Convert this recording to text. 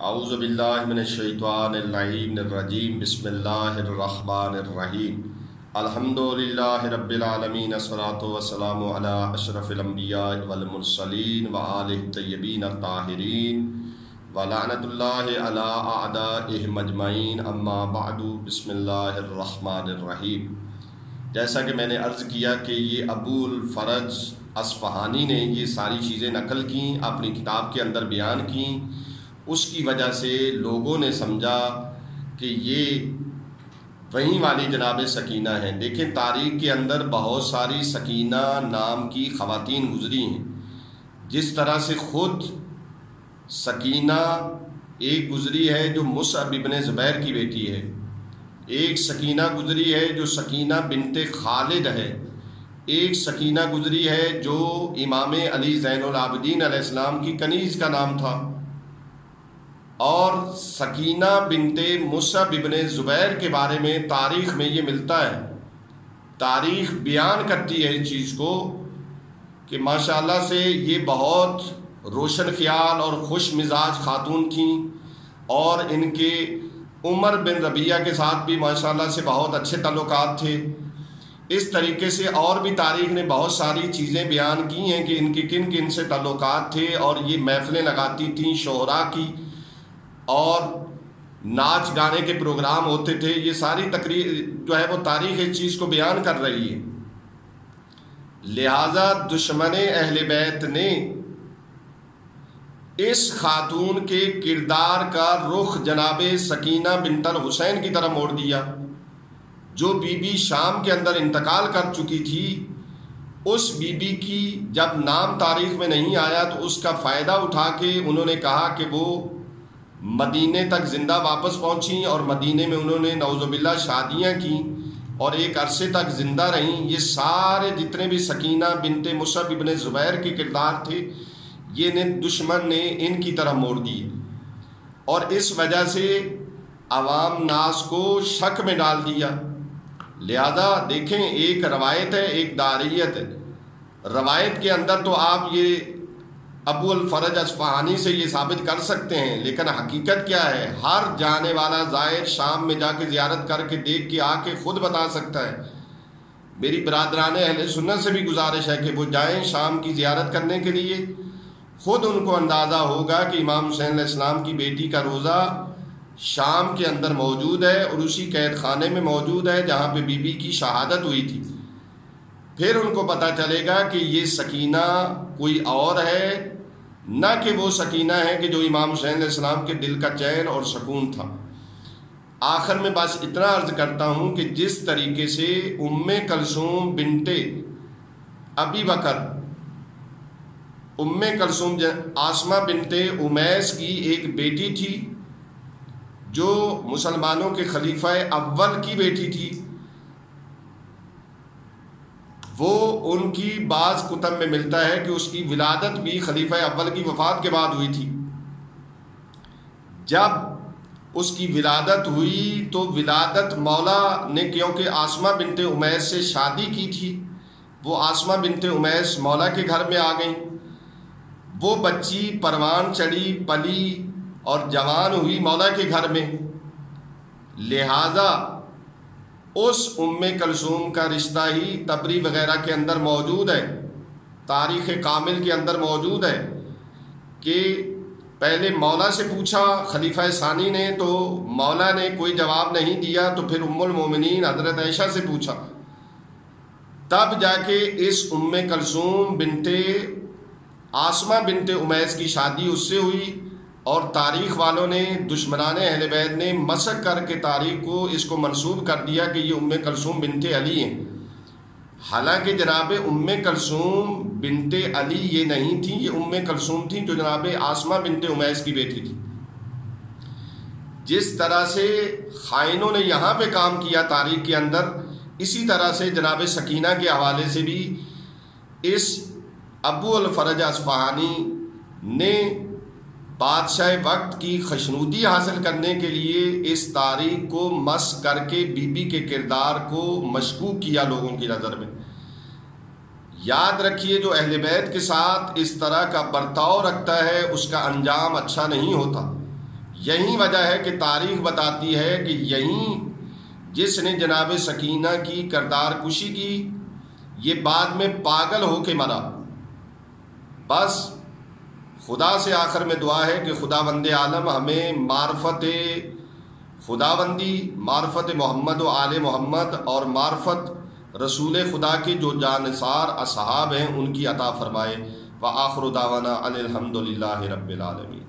اعوذ باللہ من الشیطان اللعین الرجیم بسم اللہ الرحمن الرحیم الحمدللہ رب العالمین الصلاۃ والسلام علی اشرف الانبیاء والمرسلین وآلہ الطیبین الطاہرین ولعنۃ اللہ علی اعدائہم اجمعین اما بعد بسم اللہ الرحمن الرحیم۔ جیسا کہ میں نے عرض کیا کہ یہ ابو الفرج اصفہانی نے یہ ساری چیزیں نقل کیں، اپنی کتاب کے اندر بیان کیں، اس کی وجہ سے لوگوں نے سمجھا کہ یہ وہیں والی جناب سکینہ ہیں۔ دیکھیں تاریخ کے اندر بہت ساری سکینہ نام کی خواتین گزری ہیں، جس طرح سے خود سکینہ ایک گزری ہے جو مصعب ابن زبیر کی بیٹی ہے، ایک سکینہ گزری ہے جو سکینہ بنت خالد ہے، ایک سکینہ گزری ہے جو امام علی زین العابدین علیہ السلام کی کنیز کا نام تھا، اور سکینہ بنت مصعب ابن زبیر کے بارے میں تاریخ میں یہ ملتا ہے۔ تاریخ بیان کرتی ہے اس چیز کو کہ ماشاءاللہ سے یہ بہت روشن خیال اور خوش مزاج خاتون تھیں، اور ان کے عمر بن ربیعہ کے ساتھ بھی ماشاءاللہ سے بہت اچھے تعلقات تھے۔ اس طریقے سے اور بھی تاریخ نے بہت ساری چیزیں بیان کی ہیں کہ ان کے کن کن سے تعلقات تھے، اور یہ محفلیں لگاتی تھیں شعراء کی، اور ناچ گانے کے پروگرام ہوتے تھے۔ یہ ساری تقریر جو ہے وہ تاریخ اس چیز کو بیان کر رہی ہے۔ لہذا دشمن اہل بیت نے اس خاتون کے کردار کا رخ جناب سکینہ بنت الحسین کی طرف موڑ دیا، جو بی بی شام کے اندر انتقال کر چکی تھی۔ اس بی بی کی جب نام تاریخ میں نہیں آیا تو اس کا فائدہ اٹھا کے انہوں نے کہا کہ وہ مدینے تک زندہ واپس پہنچیں، اور مدینے میں انہوں نے نعوذ باللہ شادیاں کیں اور ایک عرصے تک زندہ رہیں۔ یہ سارے جتنے بھی سکینہ بنت مصعب ابن زبیر کے کردار تھے، یہ دشمن نے ان کی طرح موڑ دیے، اور اس وجہ سے عوام ناس کو شک میں ڈال دیا۔ لہذا دیکھیں ایک روایت ہے، ایک داریت ہے۔ روایت کے اندر تو آپ یہ ابو الفرج اصفہانی سے یہ ثابت کر سکتے ہیں، لیکن حقیقت کیا ہے؟ ہر جانے والا زائر شام میں جا کے زیارت کر کے دیکھ کے آ کے خود بتا سکتا ہے۔ میری برادران اہل سنت سے بھی گزارش ہے کہ وہ جائیں شام کی زیارت کرنے کے لیے، خود ان کو اندازہ ہوگا کہ امام حسین علیہ السلام کی بیٹی کا روزہ شام کے اندر موجود ہے، اور اسی قید خانے میں موجود ہے جہاں پہ بی بی کی شہادت ہوئی تھی۔ پھر ان کو پتہ چلے گا کہ یہ سکینہ کوئی اور ہے، نہ کہ وہ سکینہ ہے کہ جو امام حسین علیہ السلام کے دل کا چین اور سکون تھا۔ آخر میں بس اتنا عرض کرتا ہوں کہ جس طریقے سے ام کلثوم بنت ابی بکر، ام کلثوم آسمہ بنت امیس کی ایک بیٹی تھی جو مسلمانوں کے خلیفہ اول کی بیٹی تھی، وہ ان کی بعض کتب میں ملتا ہے کہ اس کی ولادت بھی خلیفہ اول کی وفات کے بعد ہوئی تھی۔ جب اس کی ولادت ہوئی تو ولادت مولا نے کیونکہ آسمہ بنت امیس سے شادی کی تھی، وہ آسمہ بنت امیس مولا کے گھر میں آ گئیں۔ وہ بچی پروان چڑھی، پلی اور جوان ہوئی مولا کے گھر میں، لہذا اس ام کلثوم کا رشتہ ہی تبری وغیرہ کے اندر موجود ہے، تاریخ کامل کے اندر موجود ہے کہ پہلے مولا سے پوچھا خلیفہ ثانی نے، تو مولا نے کوئی جواب نہیں دیا، تو پھر ام المومنین حضرت عائشہ سے پوچھا، تب جا کے اس ام کلثوم بنت آسمہ بنت امیس کی شادی اس سے ہوئی، اور تاریخ والوں نے، دشمنان اہل بیت نے مسخ کر کے تاریخ کو اس کو منسوب کر دیا کہ یہ ام کلثوم بنت علی ہیں۔ حالانکہ جناب ام کلثوم بنت علی یہ نہیں تھی، یہ ام کلثوم تھی جو جناب آسمہ بنت امیس کی بیٹی تھی۔ جس طرح سے خائنوں نے یہاں پہ کام کیا تاریخ کے اندر، اسی طرح سے جناب سکینہ کے حوالے سے بھی اس ابو الفرج اصفہانی نے بادشاہ وقت کی خشنودی حاصل کرنے کے لیے اس تاریخ کو مسخ کر کے بی بی کے کردار کو مشکوک کیا لوگوں کی نظر میں۔ یاد رکھیے جو اہل بیت کے ساتھ اس طرح کا برتاؤ رکھتا ہے اس کا انجام اچھا نہیں ہوتا۔ یہی وجہ ہے کہ تاریخ بتاتی ہے کہ یہی جس نے جناب سکینہ کی کردار کشی کی یہ بعد میں پاگل ہو کے مرا۔ بس خدا سے آخر میں دعا ہے کہ خداوند عالم ہمیں معرفت خداوندی، معرفت محمد و آل محمد اور معرفت رسول خدا کے جو جانثار اصحاب ہیں ان کی عطا فرمائے۔ وآخر دعوانا ان الحمد للہ رب العالمین۔